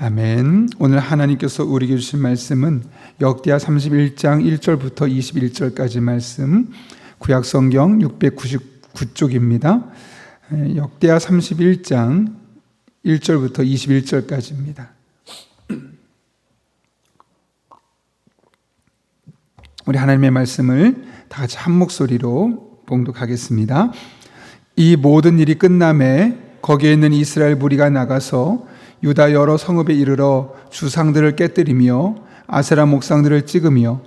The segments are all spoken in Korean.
아멘. 오늘 하나님께서 우리에게 주신 말씀은 역대하 31장 1절부터 21절까지 말씀, 구약성경 699쪽입니다. 역대하 31장 1절부터 21절까지입니다. 우리 하나님의 말씀을 다 같이 한 목소리로 봉독하겠습니다. 이 모든 일이 끝남에 거기에 있는 이스라엘 무리가 나가서 유다 여러 성읍에 이르러 주상들을 깨뜨리며 아세라 목상들을 찍으며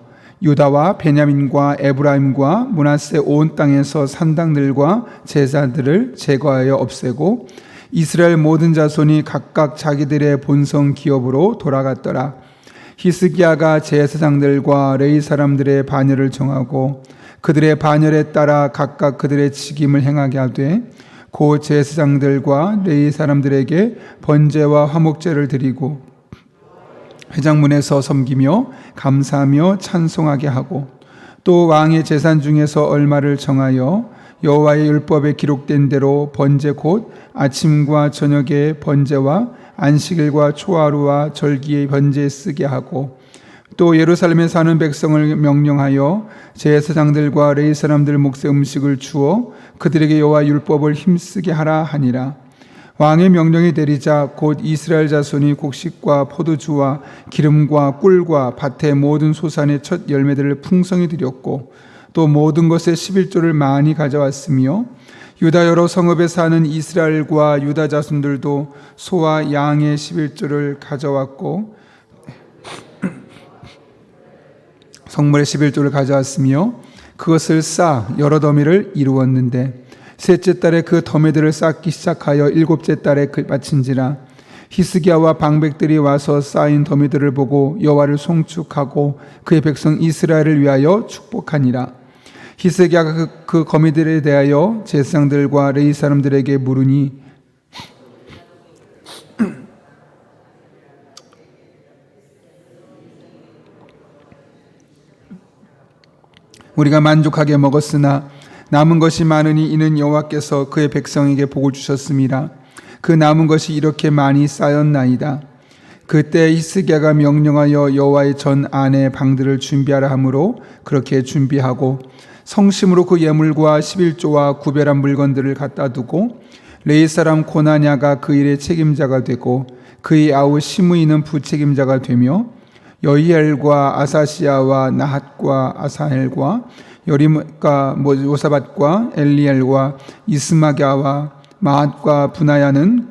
유다와 베냐민과 에브라임과 므낫세 온 땅에서 산당들과 제사들을 제거하여 없애고 이스라엘 모든 자손이 각각 자기들의 본성 기업으로 돌아갔더라. 히스기야가 제사장들과 레위 사람들의 반열을 정하고 그들의 반열에 따라 각각 그들의 직임을 행하게 하되 고 제사장들과 레위 사람들에게 번제와 화목제를 드리고 회장문에서 섬기며 감사하며 찬송하게 하고 또 왕의 재산 중에서 얼마를 정하여 여호와의 율법에 기록된 대로 번제 곧 아침과 저녁의 번제와 안식일과 초하루와 절기의 번제에 쓰게 하고 또 예루살렘에 사는 백성을 명령하여 제사장들과 레위 사람들 몫의 음식을 주어 그들에게 여호와 율법을 힘쓰게 하라 하니라. 왕의 명령이 내리자 곧 이스라엘 자손이 곡식과 포도주와 기름과 꿀과 밭의 모든 소산의 첫 열매들을 풍성히 드렸고 또 모든 것의 11조를 많이 가져왔으며 유다 여러 성읍에 사는 이스라엘과 유다 자손들도 소와 양의 11조를 가져왔고 성물의 11조를 가져왔으며 그것을 쌓아 여러 더미를 이루었는데 셋째 달에 그 더미들을 쌓기 시작하여 일곱째 달에 마친지라. 히스기야와 방백들이 와서 쌓인 더미들을 보고 여호와를 송축하고 그의 백성 이스라엘을 위하여 축복하니라. 히스기야가 그 거미들에 대하여 제사장들과 레위 사람들에게 물으니 우리가 만족하게 먹었으나 남은 것이 많으니 이는 여호와께서 그의 백성에게 복을 주셨음이라. 그 남은 것이 이렇게 많이 쌓였나이다. 그때 히스기야가 명령하여 여호와의 전 안에 방들을 준비하라 하므로 그렇게 준비하고 성심으로 그 예물과 11조와 구별한 물건들을 갖다 두고 레위 사람 고나냐가 그 일의 책임자가 되고 그의 아우 시므이는 부책임자가 되며 여히엘과 아사시야와 나핫과 아사헬과 여림과 요사밧과 엘리엘과 이스마갸와 마핫과 분하야는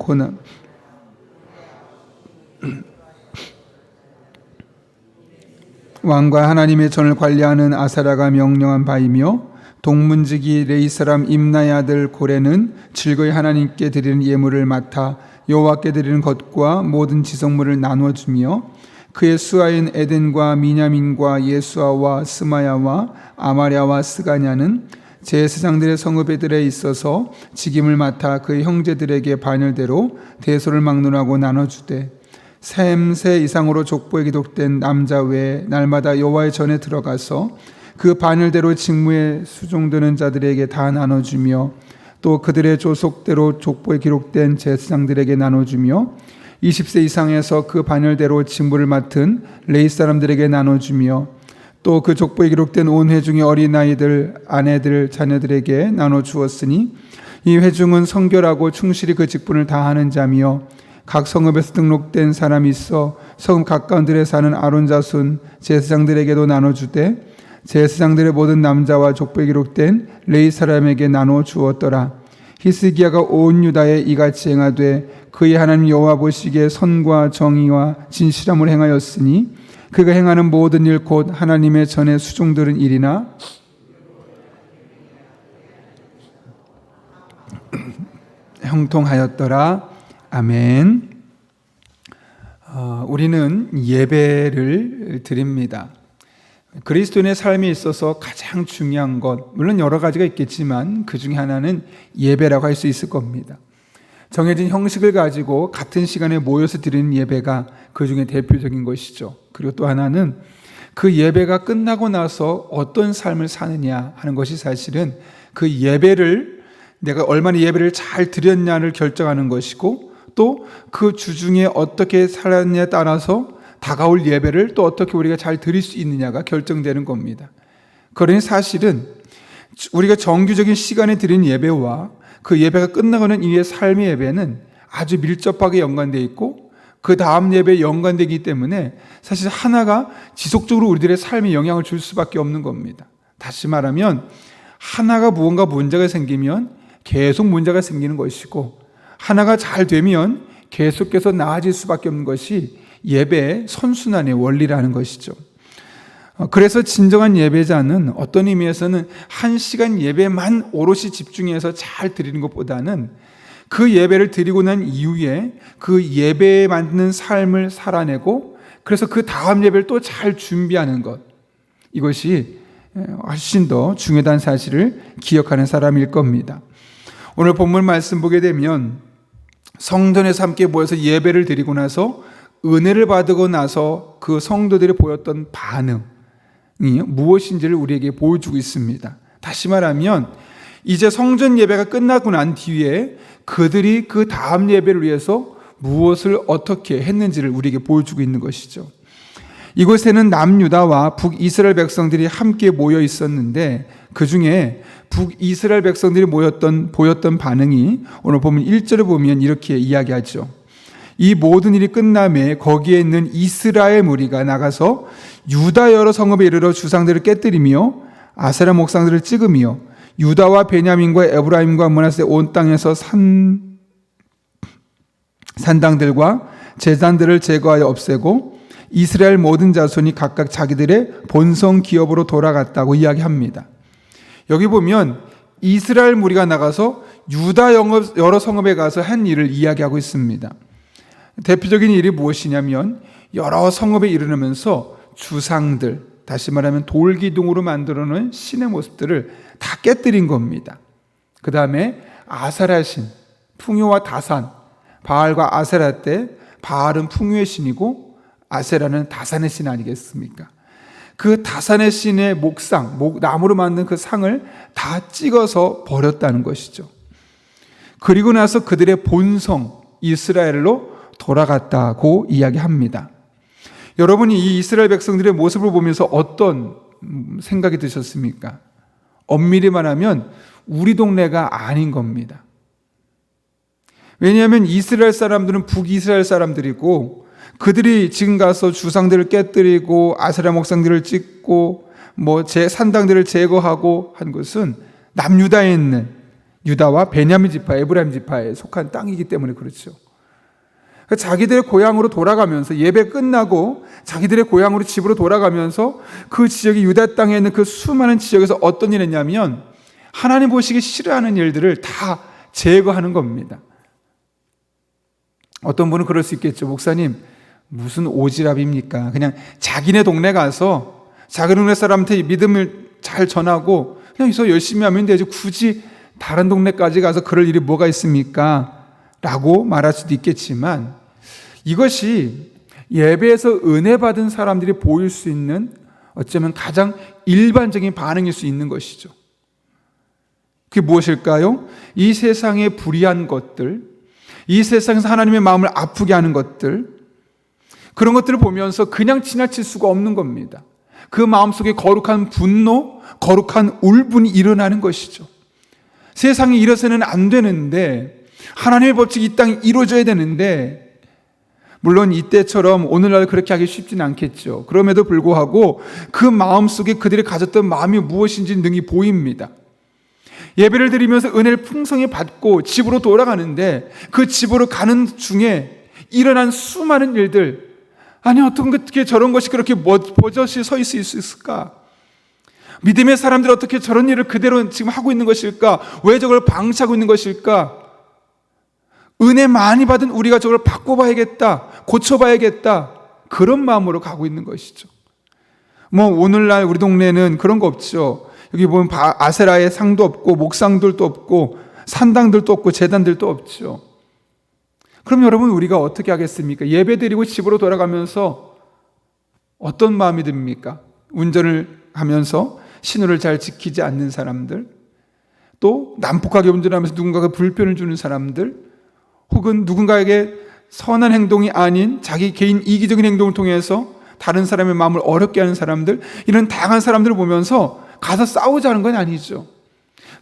왕과 하나님의 전을 관리하는 아사랴가 명령한 바이며 동문지기 레위 사람 임나의 아들 고레는 즐거이 하나님께 드리는 예물을 맡아 여호와께 드리는 것과 모든 지성물을 나누어주며 그의 수하인 에덴과 미냐민과 예수아와 스마야와 아마랴와 스가냐는 제사장들의 성읍들에 있어서 직임을 맡아 그의 형제들에게 반열대로 대소를 막론하고 나눠주되 셈세 이상으로 족보에 기록된 남자 외에 날마다 여호와의 전에 들어가서 그 반열대로 직무에 수종드는 자들에게 다 나눠주며 또 그들의 조속대로 족보에 기록된 제사장들에게 나눠주며 20세 이상에서 그 반열대로 직무를 맡은 레위 사람들에게 나눠주며 또 그 족보에 기록된 온 회중의 어린아이들, 아내들, 자녀들에게 나눠주었으니 이 회중은 성결하고 충실히 그 직분을 다하는 자며 각 성읍에서 등록된 사람이 있어 성읍 가까운 들에 사는 아론 자손 제사장들에게도 나눠주되 제사장들의 모든 남자와 족보에 기록된 레위 사람에게 나눠 주었더라. 히스기야가 온 유다에 이같이 행하되 그의 하나님 여호와 보시기에 선과 정의와 진실함을 행하였으니 그가 행하는 모든 일 곧 하나님의 전에 수종들은 일이나 형통하였더라. 아멘. 우리는 예배를 드립니다. 그리스도인의 삶에 있어서 가장 중요한 것, 물론 여러 가지가 있겠지만 그 중에 하나는 예배라고 할 수 있을 겁니다. 정해진 형식을 가지고 같은 시간에 모여서 드리는 예배가 그 중에 대표적인 것이죠. 그리고 또 하나는 그 예배가 끝나고 나서 어떤 삶을 사느냐 하는 것이 사실은 그 예배를 내가 얼마나 예배를 잘 드렸냐를 결정하는 것이고 또 그 주중에 어떻게 살았냐에 따라서 다가올 예배를 또 어떻게 우리가 잘 드릴 수 있느냐가 결정되는 겁니다. 그러니 사실은 우리가 정규적인 시간에 드리는 예배와 그 예배가 끝나가는 이후의 삶의 예배는 아주 밀접하게 연관되어 있고 그 다음 예배에 연관되기 때문에 사실 하나가 지속적으로 우리들의 삶에 영향을 줄 수밖에 없는 겁니다. 다시 말하면 하나가 무언가 문제가 생기면 계속 문제가 생기는 것이고 하나가 잘 되면 계속해서 나아질 수밖에 없는 것이 예배의 선순환의 원리라는 것이죠. 그래서 진정한 예배자는 어떤 의미에서는 한 시간 예배만 오롯이 집중해서 잘 드리는 것보다는 그 예배를 드리고 난 이후에 그 예배에 맞는 삶을 살아내고 그래서 그 다음 예배를 또 잘 준비하는 것, 이것이 훨씬 더 중요한 사실을 기억하는 사람일 겁니다. 오늘 본문 말씀 보게 되면 성전에서 함께 모여서 예배를 드리고 나서 은혜를 받고 나서 그 성도들이 보였던 반응이 무엇인지를 우리에게 보여주고 있습니다. 다시 말하면 이제 성전 예배가 끝나고 난 뒤에 그들이 그 다음 예배를 위해서 무엇을 어떻게 했는지를 우리에게 보여주고 있는 것이죠. 이곳에는 남유다와 북이스라엘 백성들이 함께 모여 있었는데 그 중에 북이스라엘 백성들이 보였던 반응이 오늘 보면 1절을 보면 이렇게 이야기하죠. 이 모든 일이 끝남에 거기에 있는 이스라엘 무리가 나가서 유다 여러 성읍에 이르러 주상들을 깨뜨리며 아세라 목상들을 찍으며 유다와 베냐민과 에브라임과 므낫세 온 땅에서 산당들과 제단들을 제거하여 없애고 이스라엘 모든 자손이 각각 자기들의 본성 기업으로 돌아갔다고 이야기합니다. 여기 보면 이스라엘 무리가 나가서 유다 여러 성읍에 가서 한 일을 이야기하고 있습니다. 대표적인 일이 무엇이냐면 여러 성읍에 이르면서 주상들, 다시 말하면 돌기둥으로 만들어 놓은 신의 모습들을 다 깨뜨린 겁니다. 그 다음에 아세라 신, 풍요와 다산, 바알과 아세라 때 바알은 풍요의 신이고 아세라는 다산의 신 아니겠습니까? 그 다산의 신의 목상, 나무로 만든 그 상을 다 찍어서 버렸다는 것이죠. 그리고 나서 그들의 본성 이스라엘로 돌아갔다고 이야기합니다. 여러분이 이 이스라엘 백성들의 모습을 보면서 어떤 생각이 드셨습니까? 엄밀히 말하면 우리 동네가 아닌 겁니다. 왜냐하면 이스라엘 사람들은 북이스라엘 사람들이고 그들이 지금 가서 주상들을 깨뜨리고 아세라 목상들을 찍고 산당들을 제거하고 한 것은 남유다에 있는 유다와 베냐민 지파, 에브라임 지파에 속한 땅이기 때문에 그렇죠. 자기들의 고향으로 돌아가면서 예배 끝나고 자기들의 고향으로 집으로 돌아가면서 그 지역이 유다 땅에 있는 그 수많은 지역에서 어떤 일을 했냐면 하나님 보시기 싫어하는 일들을 다 제거하는 겁니다. 어떤 분은 그럴 수 있겠죠. 목사님, 무슨 오지랖입니까? 그냥 자기네 동네 가서 자기 동네 사람한테 믿음을 잘 전하고 그냥 여기서 열심히 하면 되지 굳이 다른 동네까지 가서 그럴 일이 뭐가 있습니까? 라고 말할 수도 있겠지만 이것이 예배에서 은혜 받은 사람들이 보일 수 있는 어쩌면 가장 일반적인 반응일 수 있는 것이죠. 그게 무엇일까요? 이 세상의 불의한 것들, 이 세상에서 하나님의 마음을 아프게 하는 것들, 그런 것들을 보면서 그냥 지나칠 수가 없는 겁니다. 그 마음속에 거룩한 분노, 거룩한 울분이 일어나는 것이죠. 세상이 이래서는 안 되는데 하나님의 법칙이 이 땅에 이루어져야 되는데 물론 이때처럼 오늘날 그렇게 하기 쉽지는 않겠죠. 그럼에도 불구하고 그 마음속에 그들이 가졌던 마음이 무엇인지 능히 보입니다. 예배를 드리면서 은혜를 풍성히 받고 집으로 돌아가는데 그 집으로 가는 중에 일어난 수많은 일들, 아니 어떻게 저런 것이 그렇게 버젓이 서 있을 수 있을까? 믿음의 사람들이 어떻게 저런 일을 그대로 지금 하고 있는 것일까? 왜 저걸 방치하고 있는 것일까? 은혜 많이 받은 우리가 저걸 바꿔봐야겠다, 고쳐봐야겠다, 그런 마음으로 가고 있는 것이죠. 오늘날 우리 동네는 그런 거 없죠. 여기 보면 아세라의 상도 없고 목상들도 없고 산당들도 없고 제단들도 없죠. 그럼 여러분 우리가 어떻게 하겠습니까? 예배드리고 집으로 돌아가면서 어떤 마음이 듭니까? 운전을 하면서 신호를 잘 지키지 않는 사람들, 또 난폭하게 운전하면서 누군가가 불편을 주는 사람들, 혹은 누군가에게 선한 행동이 아닌 자기 개인 이기적인 행동을 통해서 다른 사람의 마음을 어렵게 하는 사람들, 이런 다양한 사람들을 보면서 가서 싸우자는 건 아니죠.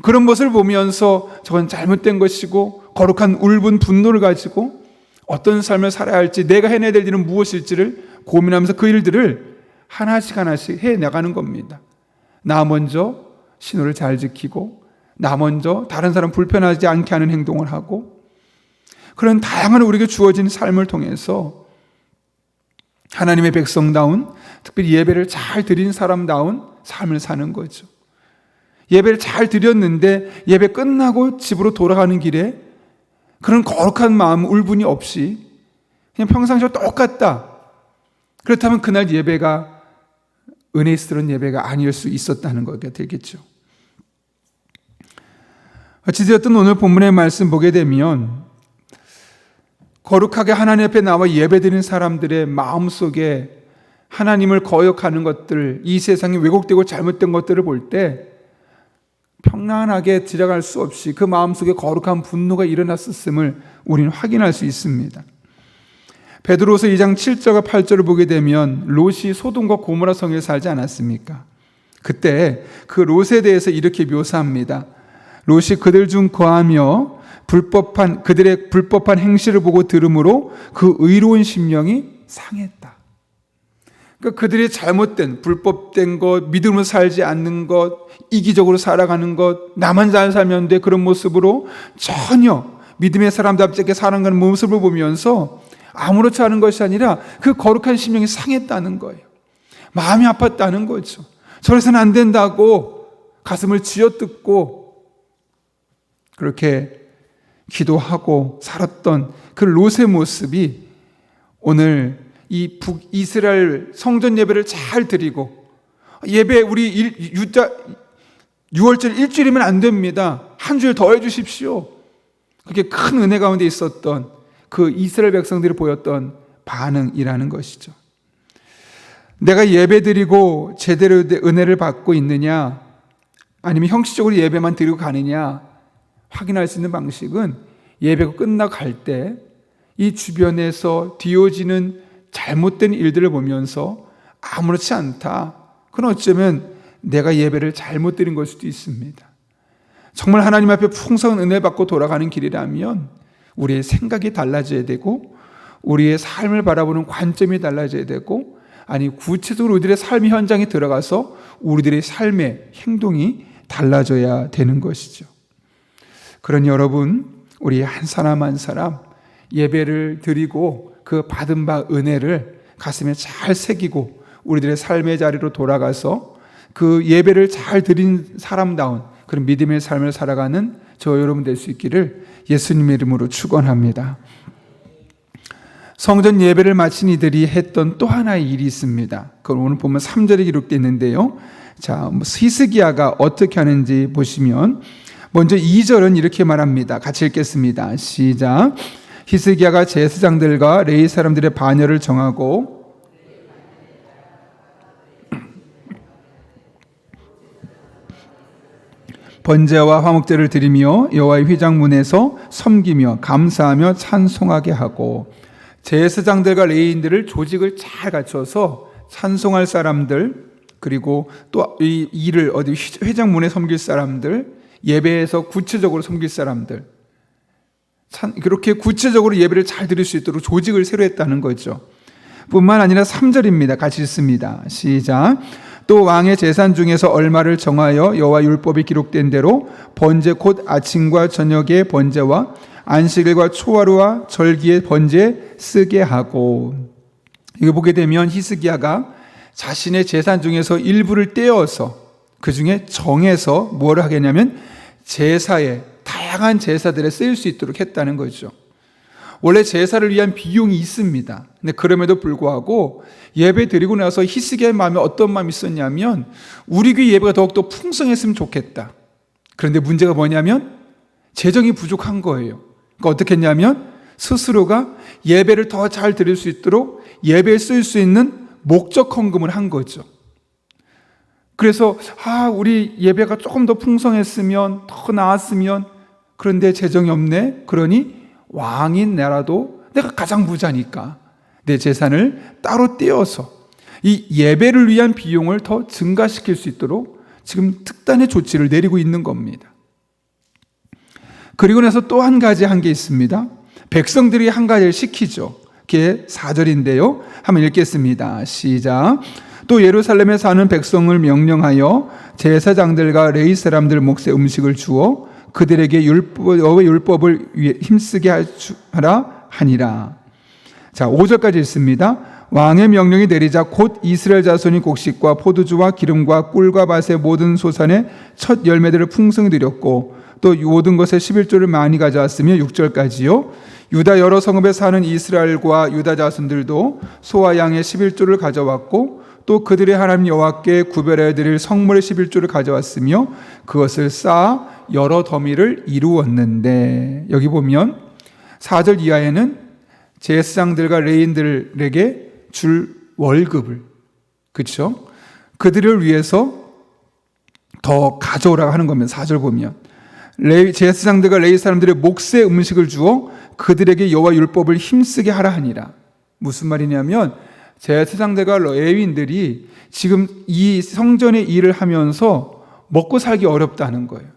그런 것을 보면서 저건 잘못된 것이고 거룩한 울분 분노를 가지고 어떤 삶을 살아야 할지, 내가 해내야 될 일은 무엇일지를 고민하면서 그 일들을 하나씩 하나씩 해나가는 겁니다. 나 먼저 신호를 잘 지키고, 나 먼저 다른 사람 불편하지 않게 하는 행동을 하고, 그런 다양한 우리에게 주어진 삶을 통해서 하나님의 백성다운, 특별히 예배를 잘 드린 사람다운 삶을 사는 거죠. 예배를 잘 드렸는데 예배 끝나고 집으로 돌아가는 길에 그런 거룩한 마음, 울분이 없이 그냥 평상시와 똑같다. 그렇다면 그날 예배가 은혜스러운 예배가 아닐 수 있었다는 거가 되겠죠. 어찌되었든 오늘 본문의 말씀 보게 되면 거룩하게 하나님 앞에 나와 예배드리는 사람들의 마음속에 하나님을 거역하는 것들, 이 세상에 왜곡되고 잘못된 것들을 볼 때 평안하게 지나갈 수 없이 그 마음속에 거룩한 분노가 일어났었음을 우리는 확인할 수 있습니다. 베드로서 2장 7절과 8절을 보게 되면 롯이 소돔과 고모라 성에 살지 않았습니까? 그때 그 롯에 대해서 이렇게 묘사합니다. 롯이 그들 중 거하며 그들의 불법한 행실을 보고 들음으로 그 의로운 심령이 상했다. 그러니까 그들의 잘못된, 불법된 것, 믿음으로 살지 않는 것, 이기적으로 살아가는 것, 나만 잘 살면 돼, 그런 모습으로 전혀 믿음의 사람답게 살아가는 모습을 보면서 아무렇지 않은 것이 아니라 그 거룩한 심령이 상했다는 거예요. 마음이 아팠다는 거죠. 저래서는 안 된다고 가슴을 쥐어뜯고 그렇게 기도하고 살았던 그 롯의 모습이 오늘 이 북이스라엘 성전 예배를 잘 드리고, 예배 우리 6월절 일주일이면 안 됩니다. 한 주일 더 해주십시오. 그게 큰 은혜 가운데 있었던 그 이스라엘 백성들이 보였던 반응이라는 것이죠. 내가 예배 드리고 제대로 은혜를 받고 있느냐, 아니면 형식적으로 예배만 드리고 가느냐 확인할 수 있는 방식은 예배가 끝나고 갈 때 이 주변에서 뒤어지는 잘못된 일들을 보면서 아무렇지 않다. 그건 어쩌면 내가 예배를 잘못 드린 걸 수도 있습니다. 정말 하나님 앞에 풍성한 은혜 받고 돌아가는 길이라면 우리의 생각이 달라져야 되고, 우리의 삶을 바라보는 관점이 달라져야 되고, 아니 구체적으로 우리들의 삶의 현장에 들어가서 우리들의 삶의 행동이 달라져야 되는 것이죠. 그러니 여러분, 우리 한 사람 한 사람 예배를 드리고 그 받은 바 은혜를 가슴에 잘 새기고 우리들의 삶의 자리로 돌아가서 그 예배를 잘 드린 사람다운 그런 믿음의 삶을 살아가는 저 여러분 될 수 있기를 예수님의 이름으로 축원합니다. 성전 예배를 마친 이들이 했던 또 하나의 일이 있습니다. 그걸 오늘 보면 3절에 기록되어 있는데요. 자, 히스기야가 어떻게 하는지 보시면 먼저 2절은 이렇게 말합니다. 같이 읽겠습니다. 시작. 히스기야가 제사장들과 레위 사람들의 반열을 정하고 번제와 화목제를 드리며 여호와의 휘장문에서 섬기며 감사하며 찬송하게 하고, 제사장들과 레위인들을 조직을 잘 갖춰서 찬송할 사람들, 그리고 또 이 일을 어디 회장문에 섬길 사람들, 예배에서 구체적으로 섬길 사람들, 그렇게 구체적으로 예배를 잘 드릴 수 있도록 조직을 새로 했다는 거죠. 뿐만 아니라 3절입니다. 같이 읽습니다. 시작. 또 왕의 재산 중에서 얼마를 정하여 여호와 율법이 기록된 대로 번제 곧 아침과 저녁의 번제와 안식일과 초하루와 절기의 번제에 쓰게 하고. 이거 보게 되면 히스기야가 자신의 재산 중에서 일부를 떼어서 그 중에 정해서 뭐를 하겠냐면 제사에, 다양한 제사들에 쓰일 수 있도록 했다는 거죠. 원래 제사를 위한 비용이 있습니다. 근데 그럼에도 불구하고 예배 드리고 나서 히스기야의 마음에 어떤 마음이 있었냐면 우리 교회 예배가 더욱더 풍성했으면 좋겠다. 그런데 문제가 뭐냐면 재정이 부족한 거예요. 그러니까 어떻게 했냐면 스스로가 예배를 더 잘 드릴 수 있도록 예배에 쓸 수 있는 목적 헌금을 한 거죠. 그래서 우리 예배가 조금 더 풍성했으면, 더 나았으면, 그런데 재정이 없네. 그러니 왕인 나라도 내가 가장 부자니까 내 재산을 따로 떼어서 이 예배를 위한 비용을 더 증가시킬 수 있도록 지금 특단의 조치를 내리고 있는 겁니다. 그리고 나서 또 한 가지 한 게 있습니다. 백성들이 한 가지를 시키죠. 그게 4절인데요. 한번 읽겠습니다. 시작. 또 예루살렘에 사는 백성을 명령하여 제사장들과 레위 사람들 몫의 음식을 주어 그들에게 율법을 위해 힘쓰게 하라 하니라. 자, 5절까지 읽습니다. 왕의 명령이 내리자 곧 이스라엘 자손이 곡식과 포도주와 기름과 꿀과 밭의 모든 소산의 첫 열매들을 풍성히 드렸고 또 모든 것의 11조를 많이 가져왔으며 6절까지요. 유다 여러 성읍에 사는 이스라엘과 유다 자손들도 소와 양의 11조를 가져왔고 또 그들의 하나님 여호와께 구별하여 드릴 성물의 11조를 가져왔으며 그것을 쌓아 여러 더미를 이루었는데, 여기 보면 4절 이하에는 제사장들과 레위인들에게 줄 월급을, 그렇죠? 그들을 위해서 더 가져오라고 하는 겁니다. 4절 보면 제사장들과 레위 사람들의 몫의 음식을 주어 그들에게 여호와 율법을 힘쓰게 하라 하니라. 무슨 말이냐면 제사장들과 레위인들이 지금 이 성전의 일을 하면서 먹고 살기 어렵다는 거예요.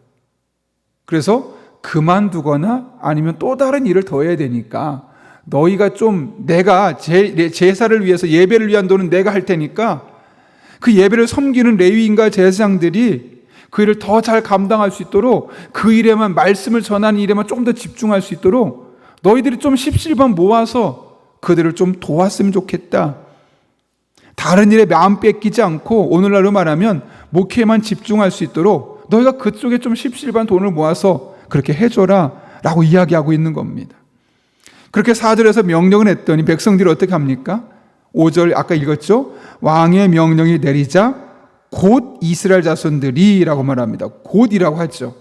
그래서 그만두거나 아니면 또 다른 일을 더 해야 되니까 너희가 좀, 내가 제사를 위해서 예배를 위한 돈은 내가 할 테니까 그 예배를 섬기는 레위인과 제사장들이 그 일을 더 잘 감당할 수 있도록, 그 일에만, 말씀을 전하는 일에만 좀 더 집중할 수 있도록 너희들이 좀 십실반 모아서 그들을 좀 도왔으면 좋겠다. 다른 일에 마음 뺏기지 않고 오늘날로 말하면 목회에만 집중할 수 있도록 너희가 그쪽에 좀 십실반 돈을 모아서 그렇게 해줘라 라고 이야기하고 있는 겁니다. 그렇게 4절에서 명령을 했더니 백성들이 어떻게 합니까? 5절 아까 읽었죠? 왕의 명령이 내리자 곧 이스라엘 자손들이 라고 말합니다. 곧이라고 하죠.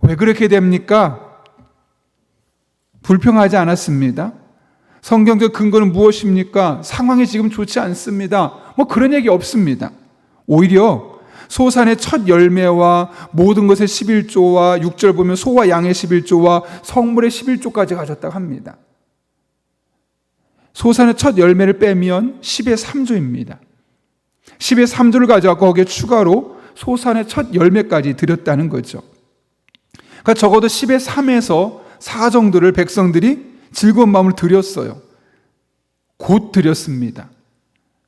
왜 그렇게 됩니까? 불평하지 않았습니다. 성경적 근거는 무엇입니까? 상황이 지금 좋지 않습니다. 뭐 그런 얘기 없습니다. 오히려 소산의 첫 열매와 모든 것의 11조와 6절 보면 소와 양의 11조와 성물의 11조까지 가졌다고 합니다. 소산의 첫 열매를 빼면 10의 3조입니다. 10의 3조를 가져왔고 거기에 추가로 소산의 첫 열매까지 드렸다는 거죠. 그러니까 적어도 10의 3에서 4 정도를 백성들이 즐거운 마음을 드렸어요. 곧 드렸습니다.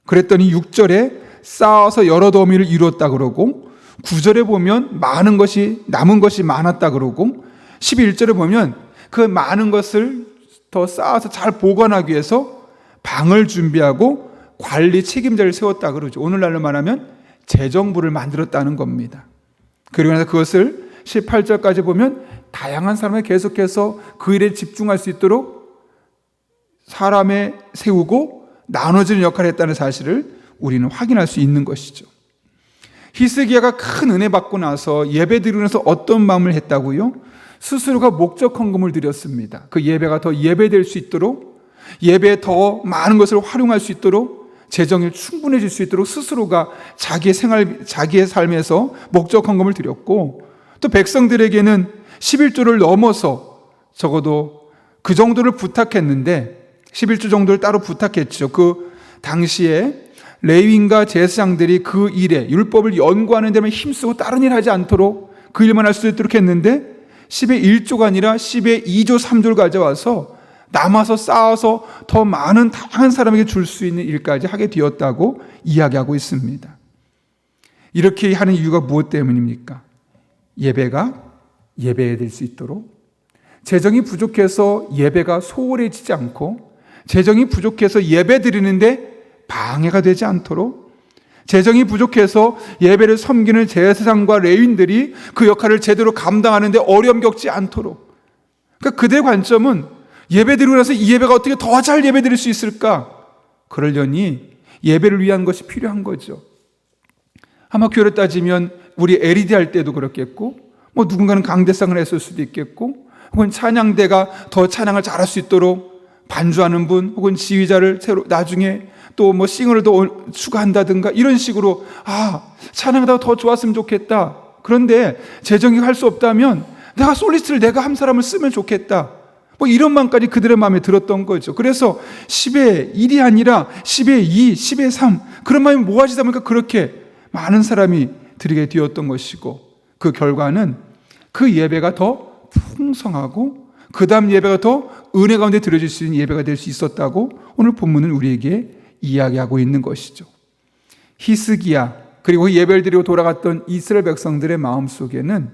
그랬더니 6절에 쌓아서 여러 더미를 이루었다 그러고, 9절에 보면 많은 것이, 남은 것이 많았다 그러고, 11절에 보면 그 많은 것을 더 쌓아서 잘 보관하기 위해서 방을 준비하고 관리 책임자를 세웠다 그러죠. 오늘날로 말하면 재정부를 만들었다는 겁니다. 그리고 나서 그것을 18절까지 보면 다양한 사람을 계속해서 그 일에 집중할 수 있도록 사람에 세우고 나눠주는 역할을 했다는 사실을 우리는 확인할 수 있는 것이죠. 히스기야가 큰 은혜 받고 나서 예배 드리면서 어떤 마음을 했다고요? 스스로가 목적 헌금을 드렸습니다. 그 예배가 더 예배될 수 있도록, 예배에 더 많은 것을 활용할 수 있도록, 재정이 충분해질 수 있도록 스스로가 자기의 삶에서 목적 헌금을 드렸고, 또 백성들에게는 11조를 넘어서 적어도 그 정도를 부탁했는데 11조 정도를 따로 부탁했죠. 그 당시에 레위인과 제사장들이 그 일에 율법을 연구하는 데만 힘쓰고 다른 일 하지 않도록 그 일만 할 수 있도록 했는데 10의 1조가 아니라 10의 2조 3조를 가져와서 남아서 쌓아서 더 많은 다양한 사람에게 줄 수 있는 일까지 하게 되었다고 이야기하고 있습니다. 이렇게 하는 이유가 무엇 때문입니까? 예배가 예배될 수 있도록, 재정이 부족해서 예배가 소홀해지지 않고, 재정이 부족해서 예배 드리는데 방해가 되지 않도록, 재정이 부족해서 예배를 섬기는 제사장과 레위인들이 그 역할을 제대로 감당하는데 어려움 겪지 않도록. 그러니까 그들의 관점은 예배 드리고 나서 이 예배가 어떻게 더 잘 예배 드릴 수 있을까? 그러려니 예배를 위한 것이 필요한 거죠. 아마 교회로 따지면 우리 LED 할 때도 그렇겠고, 뭐 누군가는 강대상을 했을 수도 있겠고, 혹은 찬양대가 더 찬양을 잘할 수 있도록 반주하는 분, 혹은 지휘자를 새로 나중에 또 뭐 싱어를 더 추가한다든가 이런 식으로 찬양하다가 더 좋았으면 좋겠다. 그런데 재정이 할 수 없다면 내가 솔리스트를 내가 한 사람을 쓰면 좋겠다. 뭐 이런 말까지 그들의 마음에 들었던 거죠. 그래서 10의 1이 아니라 10의 2, 10의 3 그런 마음이 모아지다 보니까 그렇게 많은 사람이 드리게 되었던 것이고, 그 결과는 그 예배가 더 풍성하고 그 다음 예배가 더 은혜 가운데 드려질 수 있는 예배가 될 수 있었다고 오늘 본문은 우리에게 이야기하고 있는 것이죠. 히스기야 그리고 예배를 드리고 돌아갔던 이스라엘 백성들의 마음속에는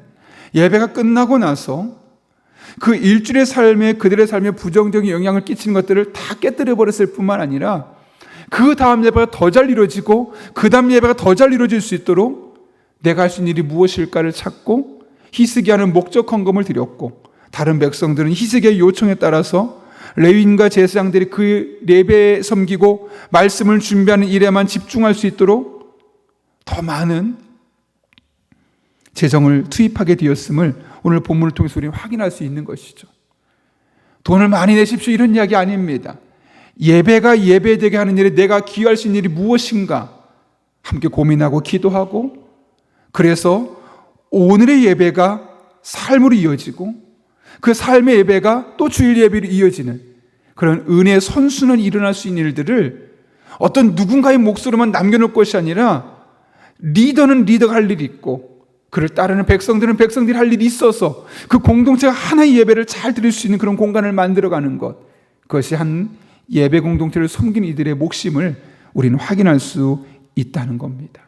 예배가 끝나고 나서 그 일주일의 삶에 그들의 삶에 부정적인 영향을 끼치는 것들을 다 깨뜨려 버렸을 뿐만 아니라 그 다음 예배가 더 잘 이루어지고 그 다음 예배가 더 잘 이루어질 수 있도록 내가 할 수 있는 일이 무엇일까를 찾고 히스기야는 목적 헌금을 드렸고, 다른 백성들은 히스기야의 요청에 따라서 레위인과 제사장들이 그 예배에 섬기고 말씀을 준비하는 일에만 집중할 수 있도록 더 많은 재정을 투입하게 되었음을 오늘 본문을 통해서 우리는 확인할 수 있는 것이죠. 돈을 많이 내십시오 이런 이야기 아닙니다. 예배가 예배되게 하는 일에 내가 기여할 수 있는 일이 무엇인가 함께 고민하고 기도하고, 그래서 오늘의 예배가 삶으로 이어지고 그 삶의 예배가 또 주일 예배로 이어지는 그런 은혜의 선순환이 일어날 수 있는 일들을 어떤 누군가의 몫으로만 남겨놓을 것이 아니라 리더는 리더가 할 일이 있고 그를 따르는 백성들은 백성들이 할 일이 있어서 그 공동체가 하나의 예배를 잘 드릴 수 있는 그런 공간을 만들어가는 것, 그것이 한 예배 공동체를 섬기는 이들의 몫임을 우리는 확인할 수 있다는 겁니다.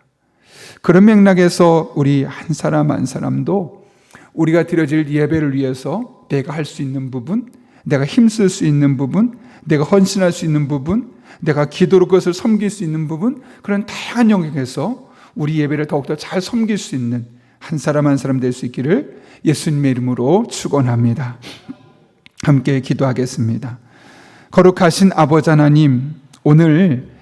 그런 맥락에서 우리 한 사람 한 사람도 우리가 드려질 예배를 위해서 내가 할 수 있는 부분, 내가 힘쓸 수 있는 부분, 내가 헌신할 수 있는 부분, 내가 기도로 그것을 섬길 수 있는 부분, 그런 다양한 영역에서 우리 예배를 더욱더 잘 섬길 수 있는 한 사람 한 사람 될 수 있기를 예수님의 이름으로 축원합니다. 함께 기도하겠습니다. 거룩하신 아버지 하나님, 오늘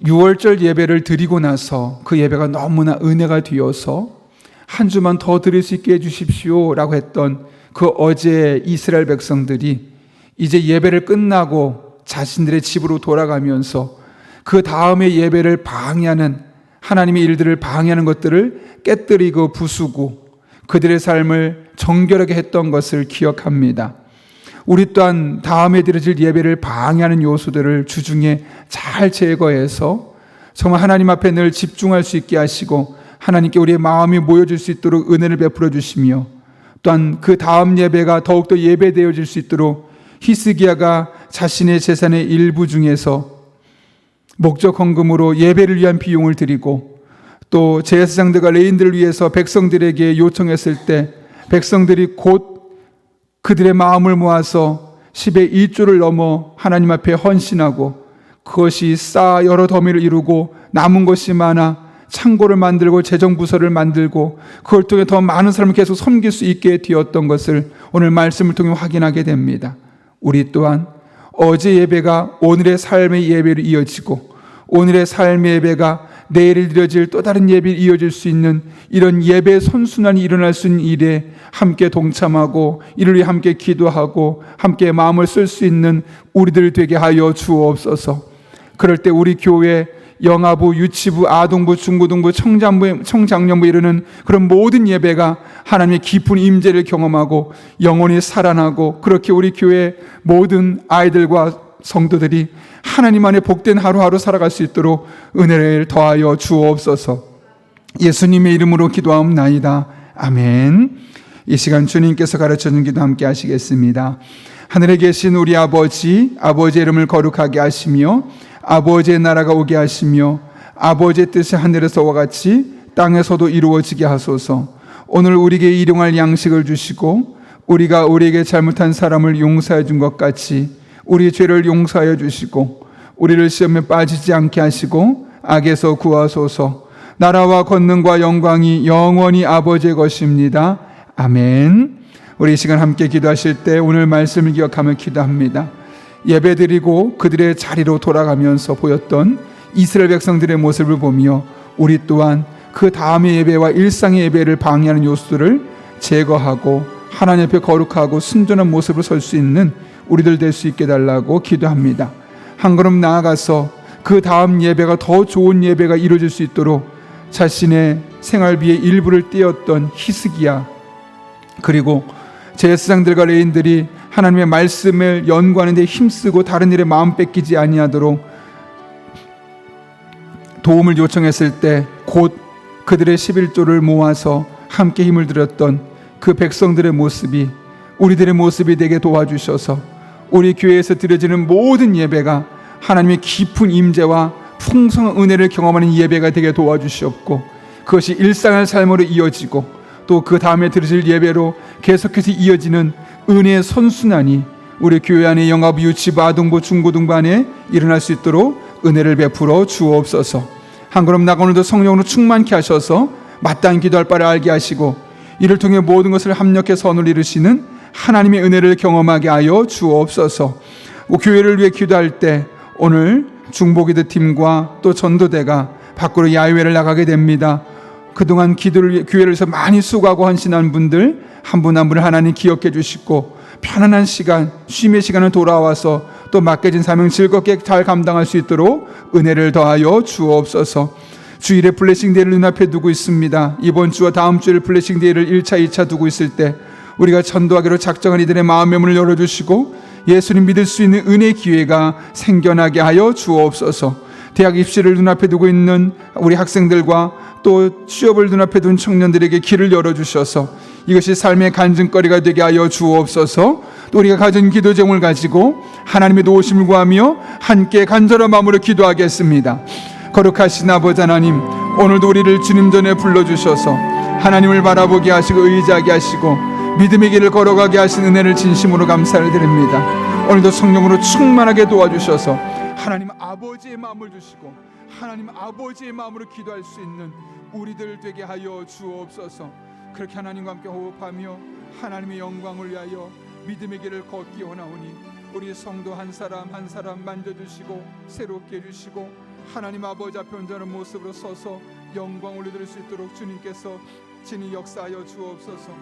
6월절 예배를 드리고 나서 그 예배가 너무나 은혜가 되어서 한 주만 더 드릴 수 있게 해주십시오 라고 했던 그 어제 이스라엘 백성들이 이제 예배를 끝나고 자신들의 집으로 돌아가면서 그 다음에 예배를 방해하는, 하나님의 일들을 방해하는 것들을 깨뜨리고 부수고 그들의 삶을 정결하게 했던 것을 기억합니다. 우리 또한 다음에 드려질 예배를 방해하는 요소들을 주중에 잘 제거해서 정말 하나님 앞에 늘 집중할 수 있게 하시고 하나님께 우리의 마음이 모여질 수 있도록 은혜를 베풀어 주시며, 또한 그 다음 예배가 더욱더 예배되어질 수 있도록 히스기야가 자신의 재산의 일부 중에서 목적 헌금으로 예배를 위한 비용을 드리고, 또 제사장들과 레위인들을 위해서 백성들에게 요청했을 때 백성들이 곧 그들의 마음을 모아서 10의 1조를 넘어 하나님 앞에 헌신하고 그것이 쌓아 여러 더미를 이루고 남은 것이 많아 창고를 만들고 재정부서를 만들고 그걸 통해 더 많은 사람을 계속 섬길 수 있게 되었던 것을 오늘 말씀을 통해 확인하게 됩니다. 우리 또한 어제 예배가 오늘의 삶의 예배로 이어지고 오늘의 삶의 예배가 내일 드려질 또 다른 예배로 이어질 수 있는 이런 예배 선순환이 일어날 수 있는 일에 함께 동참하고 이를 위해 함께 기도하고 함께 마음을 쓸 수 있는 우리들 되게 하여 주옵소서. 그럴 때 우리 교회 영아부, 유치부, 아동부, 중고등부, 청장년부 이르는 그런 모든 예배가 하나님의 깊은 임재를 경험하고 영혼이 살아나고, 그렇게 우리 교회 모든 아이들과 성도들이 하나님 안에 복된 하루하루 살아갈 수 있도록 은혜를 더하여 주옵소서. 예수님의 이름으로 기도하옵나이다. 아멘. 이 시간 주님께서 가르쳐준 기도 함께 하시겠습니다. 하늘에 계신 우리 아버지, 아버지의 이름을 거룩하게 하시며 아버지의 나라가 오게 하시며 아버지의 뜻이 하늘에서와 같이 땅에서도 이루어지게 하소서. 오늘 우리에게 일용할 양식을 주시고 우리가 우리에게 잘못한 사람을 용서해 준 것 같이 우리 죄를 용서하여 주시고 우리를 시험에 빠지지 않게 하시고 악에서 구하소서. 나라와 권능과 영광이 영원히 아버지의 것입니다. 아멘. 우리 이 시간 함께 기도하실 때 오늘 말씀을 기억하며 기도합니다. 예배드리고 그들의 자리로 돌아가면서 보였던 이스라엘 백성들의 모습을 보며 우리 또한 그 다음의 예배와 일상의 예배를 방해하는 요소들을 제거하고 하나님 앞에 거룩하고 순전한 모습으로 설 수 있는 우리들 될 수 있게 달라고 기도합니다. 한 걸음 나아가서 그 다음 예배가 더 좋은 예배가 이루어질 수 있도록 자신의 생활비의 일부를 떼었던 히스기야, 그리고 제사장들과 레인들이 하나님의 말씀을 연구하는 데 힘쓰고 다른 일에 마음 뺏기지 아니하도록 도움을 요청했을 때 곧 그들의 11조를 모아서 함께 힘을 들였던 그 백성들의 모습이 우리들의 모습이 되게 도와주셔서 우리 교회에서 드려지는 모든 예배가 하나님의 깊은 임재와 풍성한 은혜를 경험하는 예배가 되게 도와주시옵고, 그것이 일상의 삶으로 이어지고 또 그 다음에 드려질 예배로 계속해서 이어지는 은혜의 선순환이 우리 교회 안에 영아부, 유치부, 아동부, 중고등부 안에 일어날 수 있도록 은혜를 베풀어 주옵소서. 한 걸음 나가 오늘도 성령으로 충만케 하셔서 마땅히 기도할 바를 알게 하시고 이를 통해 모든 것을 합력해 선을 이루시는 하나님의 은혜를 경험하게 하여 주옵소서. 교회를 위해 기도할 때 오늘 중보기도 팀과 또 전도대가 밖으로 야외를 나가게 됩니다. 그동안 기도를 위해 교회를 위해서 많이 수고하고 헌신한 분들 한 분 한 분을 하나님 기억해 주시고 편안한 시간, 쉼의 시간을 돌아와서 또 맡겨진 사명 즐겁게 잘 감당할 수 있도록 은혜를 더하여 주옵소서. 주일에 블레싱 데이를 눈앞에 두고 있습니다. 이번 주와 다음 주일 블레싱 데이를 1차, 2차 두고 있을 때 우리가 전도하기로 작정한 이들의 마음의 문을 열어주시고 예수님 믿을 수 있는 은혜의 기회가 생겨나게 하여 주옵소서. 대학 입시를 눈앞에 두고 있는 우리 학생들과 또 취업을 눈앞에 둔 청년들에게 길을 열어주셔서 이것이 삶의 간증거리가 되게 하여 주옵소서. 또 우리가 가진 기도 제목을 가지고 하나님의 도우심을 구하며 함께 간절한 마음으로 기도하겠습니다. 거룩하신 아버지 하나님, 오늘도 우리를 주님 전에 불러주셔서 하나님을 바라보게 하시고 의지하게 하시고 믿음의 길을 걸어가게 하신 은혜를 진심으로 감사를 드립니다. 오늘도 성령으로 충만하게 도와주셔서 하나님 아버지의 마음을 주시고 하나님 아버지의 마음으로 기도할 수 있는 우리들 되게 하여 주옵소서. 그렇게 하나님과 함께 호흡하며 하나님의 영광을 위하여 믿음의 길을 걷기 원하오니 우리 성도 한 사람 한 사람 만져주시고 새롭게 해주시고 하나님 아버지 앞에 온전한 모습으로 서서 영광 올려드릴 수 있도록 주님께서 친히 역사하여 주옵소서.